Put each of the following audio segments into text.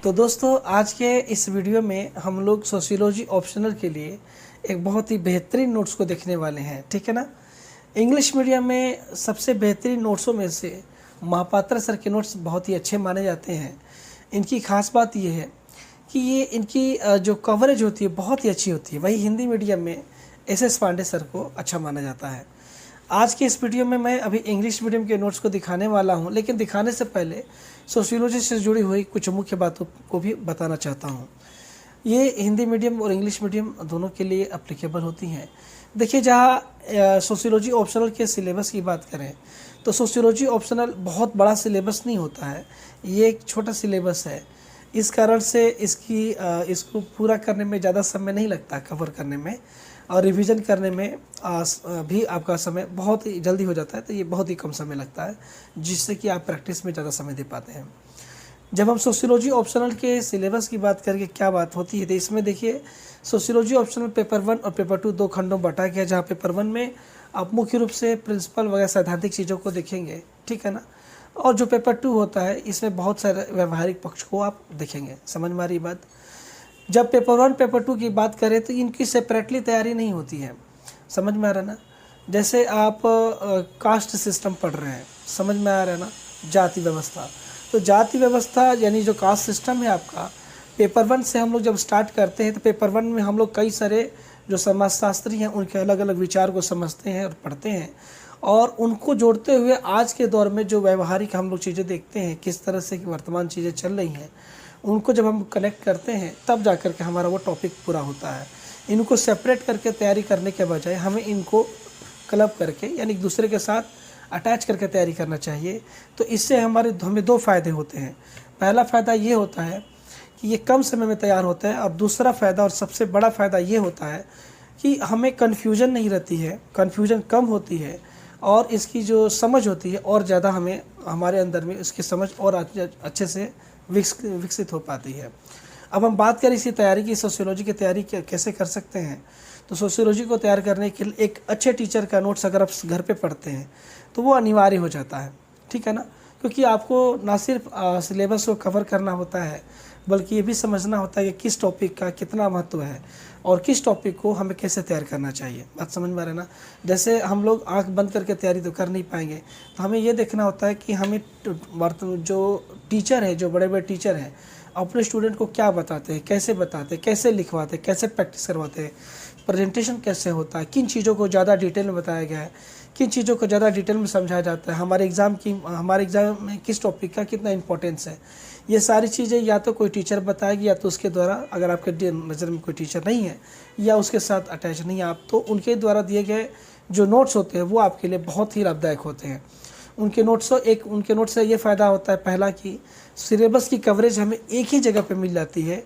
तो दोस्तों आज के इस वीडियो में हम लोग सोशियोलॉजी ऑप्शनल के लिए एक बहुत ही बेहतरीन नोट्स को देखने वाले हैं, ठीक है ना। इंग्लिश मीडियम में सबसे बेहतरीन नोट्सों में से महापात्रा सर के नोट्स बहुत ही अच्छे माने जाते हैं। इनकी खास बात यह है कि ये इनकी जो कवरेज होती है बहुत ही अच्छी होती है। वही हिंदी मीडियम में एस पांडे सर को अच्छा माना जाता है। आज के इस वीडियो में मैं अभी इंग्लिश मीडियम के नोट्स को दिखाने वाला हूं, लेकिन दिखाने से पहले सोशियोलॉजी से जुड़ी हुई कुछ मुख्य बातों को भी बताना चाहता हूं। ये हिंदी मीडियम और इंग्लिश मीडियम दोनों के लिए अप्लीकेबल होती हैं। देखिए, जहाँ सोशियोलॉजी ऑप्शनल के सिलेबस की बात करें तो सोशियोलॉजी ऑप्शनल बहुत बड़ा सिलेबस नहीं होता है, ये एक छोटा सिलेबस है। इस कारण से इसको पूरा करने में ज़्यादा समय नहीं लगता, कवर करने में और रिवीजन करने में भी आपका समय बहुत ही जल्दी हो जाता है। तो ये बहुत ही कम समय लगता है, जिससे कि आप प्रैक्टिस में ज़्यादा समय दे पाते हैं। जब हम सोशियोलॉजी ऑप्शनल के सिलेबस की बात करके क्या बात होती है, तो इसमें देखिए, सोशियोलॉजी ऑप्शनल पेपर 1 और पेपर 2 दो खंडों में बांटा गया। जहाँ पेपर 1 में आप मुख्य रूप से प्रिंसिपल वगैरह सैद्धांतिक चीज़ों को देखेंगे, ठीक है ना। और जो पेपर 2 होता है, इसमें बहुत सारे व्यवहारिक पक्ष को आप देखेंगे। समझ में आ रही बात। जब पेपर 1 पेपर 2 की बात करें तो इनकी सेपरेटली तैयारी नहीं होती है। समझ में आ रहा है ना। जैसे आप कास्ट सिस्टम पढ़ रहे हैं, समझ में आ रहा है ना, जाति व्यवस्था। तो जाति व्यवस्था यानी जो कास्ट सिस्टम है आपका, पेपर 1 से हम लोग जब स्टार्ट करते हैं तो पेपर 1 में हम लोग कई सारे जो समाजशास्त्री हैं उनके अलग अलग विचार को समझते हैं और पढ़ते हैं, और उनको जोड़ते हुए आज के दौर में जो व्यवहारिक हम लोग चीज़ें देखते हैं, किस तरह से वर्तमान चीज़ें चल रही हैं, उनको जब हम कनेक्ट करते हैं तब जा कर के हमारा वो टॉपिक पूरा होता है। इनको सेपरेट करके तैयारी करने के बजाय हमें इनको क्लब करके यानी एक दूसरे के साथ अटैच करके तैयारी करना चाहिए। तो इससे हमें दो फ़ायदे होते हैं। पहला फ़ायदा ये होता है कि ये कम समय में तैयार होता है, और दूसरा फ़ायदा और सबसे बड़ा फ़ायदा ये होता है कि हमें कन्फ्यूजन नहीं रहती है, कन्फ्यूजन कम होती है, और इसकी जो समझ होती है और ज़्यादा हमारे अंदर में इसकी समझ और अच्छे से विकसित हो पाती है। अब हम बात करें इसी तैयारी की, सोशियोलॉजी की तैयारी कैसे कर सकते हैं। तो सोशियोलॉजी को तैयार करने के लिए एक अच्छे टीचर का नोट्स अगर आप घर पे पढ़ते हैं तो वो अनिवार्य हो जाता है, ठीक है ना। क्योंकि आपको ना सिर्फ सिलेबस को कवर करना होता है, बल्कि ये भी समझना होता है कि किस टॉपिक का कितना महत्व है और किस टॉपिक को हमें कैसे तैयार करना चाहिए। बात समझ में आ रहा है ना। जैसे हम लोग आंख बंद करके तैयारी तो कर नहीं पाएंगे, तो हमें ये देखना होता है कि हमें जो टीचर है, जो बड़े बड़े टीचर हैं, अपने स्टूडेंट को क्या बताते हैं, कैसे लिखवाते हैं, कैसे प्रैक्टिस करवाते हैं, प्रेजेंटेशन कैसे होता है, किन चीज़ों को ज़्यादा डिटेल में बताया गया है, किन चीज़ों को ज़्यादा डिटेल में समझाया जाता है, हमारे एग्ज़ाम में किस टॉपिक का कितना इंपॉर्टेंस है। ये सारी चीज़ें या तो कोई टीचर बताएगी, या तो उसके द्वारा, अगर आपके नज़र में कोई टीचर नहीं है या उसके साथ अटैच नहीं है आप, तो उनके द्वारा दिए गए जो नोट्स होते हैं वो आपके लिए बहुत ही लाभदायक होते हैं। उनके नोट्स से ये फ़ायदा होता है, पहला कि सिलेबस की कवरेज हमें एक ही जगह पे मिल जाती है,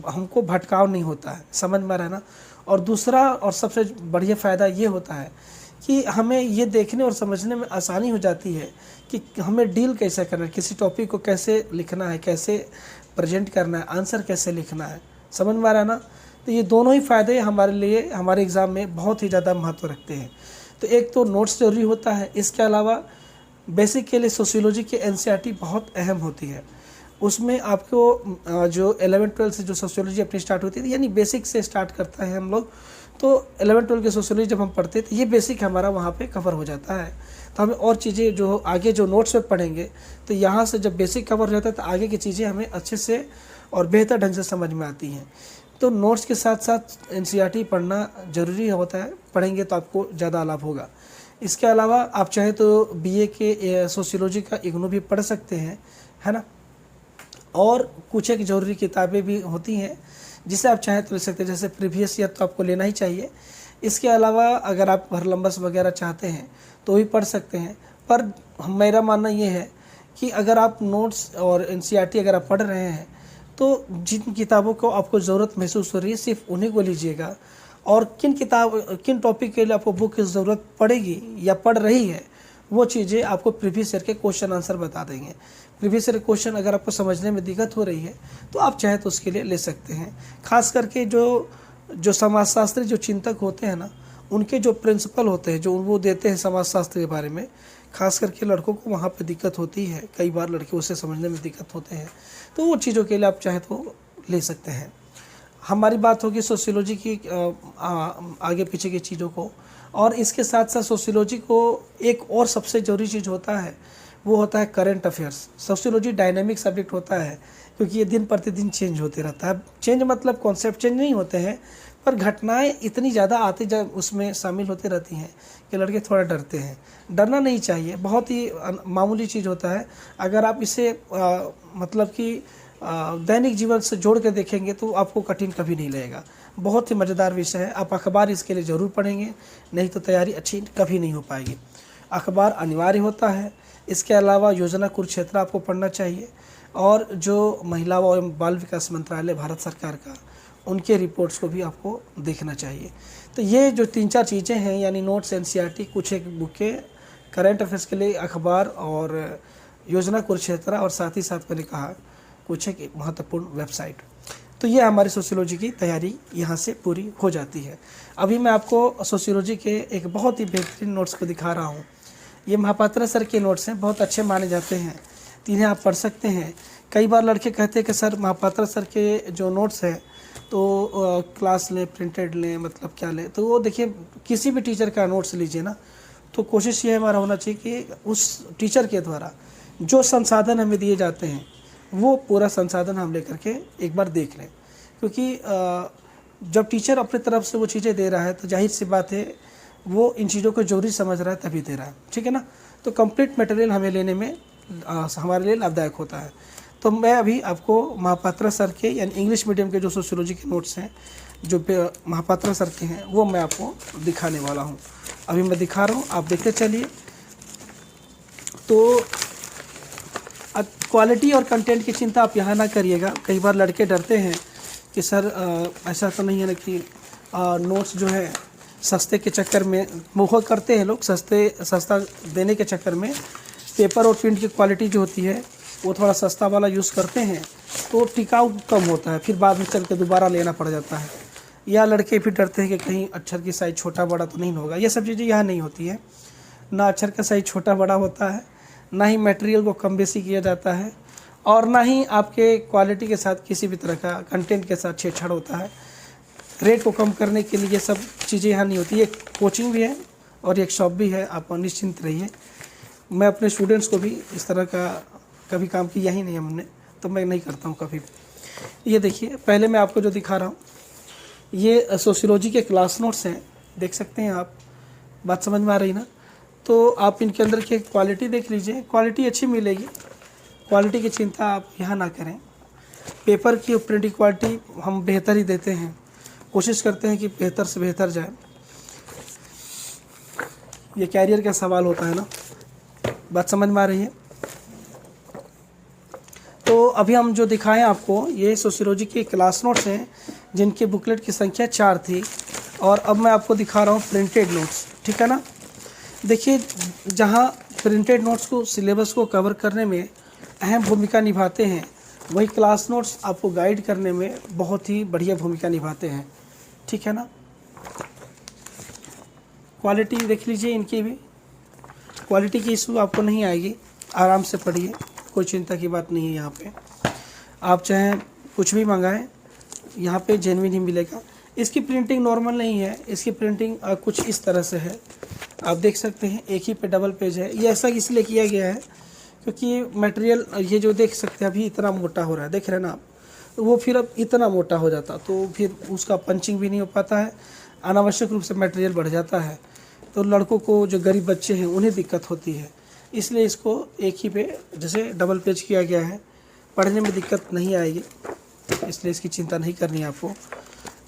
हमको भटकाव नहीं होता है। समझ में आ रहा है ना। और दूसरा और सबसे बढ़िया फ़ायदा ये होता है कि हमें ये देखने और समझने में आसानी हो जाती है कि हमें डील कैसे करना है, किसी टॉपिक को कैसे लिखना है, कैसे प्रेजेंट करना है, आंसर कैसे लिखना है। समझ में आ रहा है ना। तो ये दोनों ही फ़ायदे हमारे लिए हमारे एग्ज़ाम में बहुत ही ज़्यादा महत्व रखते हैं। तो एक तो नोट्स ज़रूरी होता है, इसके अलावा बेसिक के लिए सोशियोलॉजी की एनसीईआरटी बहुत अहम होती है। उसमें आपको जो 11-12 से जो सोशियोलॉजी अपनी स्टार्ट होती है, यानी बेसिक से स्टार्ट करता है हम लोग, तो 11-12 की सोशियोलॉजी जब हम पढ़ते हैं तो ये बेसिक हमारा वहाँ पे कवर हो जाता है। तो हमें और चीज़ें जो आगे जो नोट्स में पढ़ेंगे, तो यहाँ से जब बेसिक कवर हो जाता है तो आगे की चीज़ें हमें अच्छे से और बेहतर ढंग से समझ में आती हैं। तो नोट्स के साथ साथ एनसीईआरटी पढ़ना ज़रूरी होता है, पढ़ेंगे तो आपको ज़्यादा लाभ होगा। इसके अलावा आप चाहे तो बीए के सोशियोलॉजी का इग्नू भी पढ़ सकते हैं, है ना। और कुछ एक ज़रूरी किताबें भी होती हैं जिसे आप चाहें तो ले सकते हैं, जैसे प्रीवियस ईयर तो आपको लेना ही चाहिए। इसके अलावा अगर आप भरलम्बस वगैरह चाहते हैं तो भी पढ़ सकते हैं। पर मेरा मानना ये है कि अगर आप नोट्स और एनसीईआरटी अगर आप पढ़ रहे हैं तो जिन किताबों को आपको ज़रूरत महसूस हो रही है सिर्फ उन्हीं को लीजिएगा, और किन टॉपिक के लिए आपको बुक की ज़रूरत पड़ेगी या पड़ रही है, वो चीज़ें आपको प्रीवियस ईयर के क्वेश्चन आंसर बता देंगे। प्रीवियस ईयर क्वेश्चन अगर आपको समझने में दिक्कत हो रही है तो आप चाहे तो उसके लिए ले सकते हैं। खास करके जो समाजशास्त्री जो चिंतक होते हैं ना, उनके जो प्रिंसिपल होते हैं, जो वो देते हैं समाजशास्त्र के बारे में, खास करके लड़कों को वहाँ पे दिक्कत होती है, कई बार लड़के उसे समझने में दिक्कत होते हैं, तो वो चीज़ों के लिए आप चाहे तो ले सकते हैं। हमारी बात होगी सोशियोलॉजी की आगे पीछे की चीज़ों को, और इसके साथ साथ सोशियोलॉजी को एक और सबसे ज़रूरी चीज़ होता है, वो होता है current affairs. Sociology dynamic subject होता है, क्योंकि ये दिन प्रतिदिन चेंज होते रहता है। चेंज मतलब कॉन्सेप्ट चेंज नहीं होते हैं, पर घटनाएं इतनी ज़्यादा आती जब उसमें शामिल होती रहती हैं कि लड़के थोड़ा डरते हैं। डरना नहीं चाहिए, बहुत ही मामूली चीज़ होता है। अगर आप इसे मतलब कि दैनिक जीवन से जोड़ के देखेंगे तो आपको कठिन कभी नहीं लगेगा। बहुत ही मज़ेदार विषय है। आप अखबार इसके लिए ज़रूर पढ़ेंगे, नहीं तो तैयारी अच्छी कभी नहीं हो पाएगी। अखबार अनिवार्य होता है। इसके अलावा योजना कुरुक्षेत्र आपको पढ़ना चाहिए, और जो महिला एवं बाल विकास मंत्रालय भारत सरकार का, उनके रिपोर्ट्स को भी आपको देखना चाहिए। तो ये जो 3-4 चीज़ें हैं, यानी नोट्स, एनसीईआरटी, कुछ एक बुकें, करंट अफेयर्स के लिए अखबार और योजना कुरुक्षेत्र, और साथ ही साथ मैंने कहा कुछ एक महत्वपूर्ण वेबसाइट। तो ये हमारी सोशियोलॉजी की तैयारी यहाँ से पूरी हो जाती है। अभी मैं आपको सोशियोलॉजी के एक बहुत ही बेहतरीन नोट्स को दिखा रहा हूँ। ये महापात्रा सर के नोट्स हैं, बहुत अच्छे माने जाते हैं, तो इन्हें आप पढ़ सकते हैं। कई बार लड़के कहते हैं कि सर महापात्रा सर के जो नोट्स हैं तो क्लास लें, प्रिंटेड लें, मतलब क्या लें। तो वो देखिए, किसी भी टीचर का नोट्स लीजिए ना, तो कोशिश ये हमारा होना चाहिए कि उस टीचर के द्वारा जो संसाधन हमें दिए जाते हैं वो पूरा संसाधन हम लेकर के एक बार देख लें, क्योंकि जब टीचर अपनी तरफ से वो चीज़ें दे रहा है तो जाहिर सी बात है वो इन चीज़ों को जरूरी समझ रहा है तभी दे रहा है, ठीक है ना। तो कंप्लीट मटेरियल हमें लेने में हमारे लिए लाभदायक होता है। तो मैं अभी आपको महापात्रा सर के यानी इंग्लिश मीडियम के जो सोशियोलॉजी के नोट्स हैं, जो महापात्रा सर के हैं, वो मैं आपको दिखाने वाला हूँ। अभी मैं दिखा रहा हूँ, आप देखते चलिए। तो क्वालिटी और कंटेंट की चिंता आप यहाँ ना करिएगा। कई बार लड़के डरते हैं कि सर ऐसा तो नहीं है ना कि नोट्स जो है सस्ते के चक्कर में मोह करते हैं लोग, सस्ता देने के चक्कर में पेपर और प्रिंट की क्वालिटी जो होती है वो थोड़ा सस्ता वाला यूज़ करते हैं, तो टिकाऊ कम होता है, फिर बाद में चल के दोबारा लेना पड़ जाता है। या लड़के फिर डरते हैं कि कहीं अक्षर की साइज़ छोटा बड़ा तो नहीं होगा। ये सब चीज़ें यहाँ नहीं होती है, ना अक्षर का साइज़ छोटा बड़ा होता है, ना ही मटेरियल को कम बेसी किया जाता है, और ना ही आपके क्वालिटी के साथ किसी भी तरह का कंटेंट के साथ छेड़छाड़ होता है। रेट को कम करने के लिए ये सब चीज़ें यहाँ नहीं होती। एक कोचिंग भी है और एक शॉप भी है, आप निश्चिंत रहिए। मैं अपने स्टूडेंट्स को भी इस तरह का कभी काम किया ही नहीं हमने, तो मैं नहीं करता हूँ कभी। ये देखिए, पहले मैं आपको जो दिखा रहा हूँ ये सोशियोलॉजी के क्लास नोट्स हैं, देख सकते हैं आप। बात समझ में आ रही ना। तो आप इनके अंदर की क्वालिटी देख लीजिए, क्वालिटी अच्छी मिलेगी, क्वालिटी की चिंता आप यहाँ ना करें। पेपर की प्रिंटिंग क्वालिटी हम बेहतर ही देते हैं, कोशिश करते हैं कि बेहतर से बेहतर जाए। ये कैरियर का सवाल होता है ना, बात समझ में आ रही है। तो अभी हम जो दिखाएं आपको ये सोशियोलॉजी के क्लास नोट्स हैं, जिनके बुकलेट की संख्या 4 थी, और अब मैं आपको दिखा रहा हूँ प्रिंटेड नोट्स, ठीक है ना। देखिए, जहाँ प्रिंटेड नोट्स को सिलेबस को कवर करने में अहम भूमिका निभाते हैं, वही क्लास नोट्स आपको गाइड करने में बहुत ही बढ़िया भूमिका निभाते हैं, ठीक है ना। क्वालिटी देख लीजिए, इनकी भी क्वालिटी की इशू आपको नहीं आएगी, आराम से पढ़िए, कोई चिंता की बात नहीं है। यहाँ पे आप चाहे कुछ भी मंगाएं, यहाँ पे जेन्युइन ही मिलेगा। इसकी प्रिंटिंग नॉर्मल नहीं है, इसकी प्रिंटिंग कुछ इस तरह से है, आप देख सकते हैं। एक ही पे डबल पेज है। ये ऐसा इसलिए किया गया है क्योंकि मटेरियल ये जो देख सकते हैं अभी इतना मोटा हो रहा है, देख रहे हैं ना आप, तो वो फिर अब इतना मोटा हो जाता तो फिर उसका पंचिंग भी नहीं हो पाता है, अनावश्यक रूप से मटेरियल बढ़ जाता है, तो लड़कों को, जो गरीब बच्चे हैं, उन्हें दिक्कत होती है। इसलिए इसको एक ही पे जैसे डबल पेज किया गया है, पढ़ने में दिक्कत नहीं आएगी, इसलिए इसकी चिंता नहीं करनी है आपको।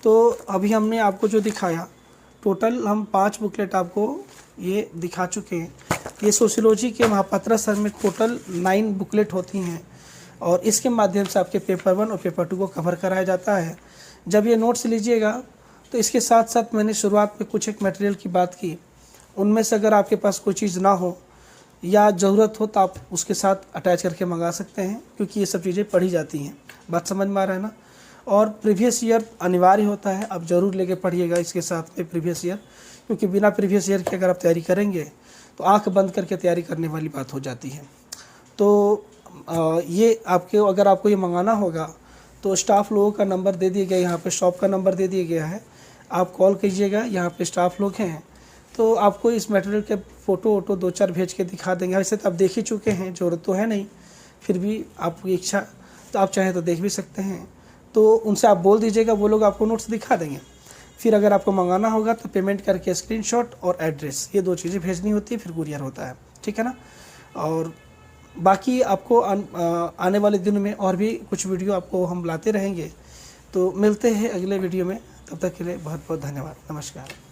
तो अभी हमने आपको जो दिखाया, टोटल हम 5 बुकलेट आपको ये दिखा चुके हैं। ये सोशियोलॉजी के महापात्रा सर में टोटल 9 बुकलेट होती हैं, और इसके माध्यम से आपके पेपर 1 और पेपर 2 को कवर कराया जाता है। जब ये नोट्स लीजिएगा तो इसके साथ साथ मैंने शुरुआत में कुछ एक मटेरियल की बात की, उनमें से अगर आपके पास कोई चीज़ ना हो या ज़रूरत हो तो आप उसके साथ अटैच करके मंगा सकते हैं, क्योंकि ये सब चीज़ें पढ़ी जाती हैं। बात समझ में आ रहा है ना। और प्रीवियस ईयर अनिवार्य होता है, आप ज़रूर लेके पढ़िएगा इसके साथ में प्रीवियस ईयर, क्योंकि बिना प्रीवियस ईयर के अगर आप तैयारी करेंगे तो आंख बंद करके तैयारी करने वाली बात हो जाती है। तो ये अगर आपको ये मंगाना होगा तो स्टाफ लोगों का नंबर दे दिया गया, यहाँ पे शॉप का नंबर दे दिया गया है, आप कॉल कीजिएगा, यहाँ पे स्टाफ लोग हैं तो आपको इस मटेरियल के फ़ोटो वोटो 2-4 भेज के दिखा देंगे। वैसे तो आप देख ही चुके हैं, ज़रूरत तो है नहीं, फिर भी आपकी इच्छा तो आप चाहें तो देख भी सकते हैं। तो उनसे आप बोल दीजिएगा, वो लोग आपको नोट्स दिखा देंगे। फिर अगर आपको मंगाना होगा तो पेमेंट करके स्क्रीनशॉट और एड्रेस, ये 2 चीज़ें भेजनी होती है, फिर कुरियर होता है, ठीक है ना। और बाकी आपको आने वाले दिन में और भी कुछ वीडियो आपको हम लाते रहेंगे। तो मिलते हैं अगले वीडियो में, तब तक के लिए बहुत बहुत धन्यवाद, नमस्कार।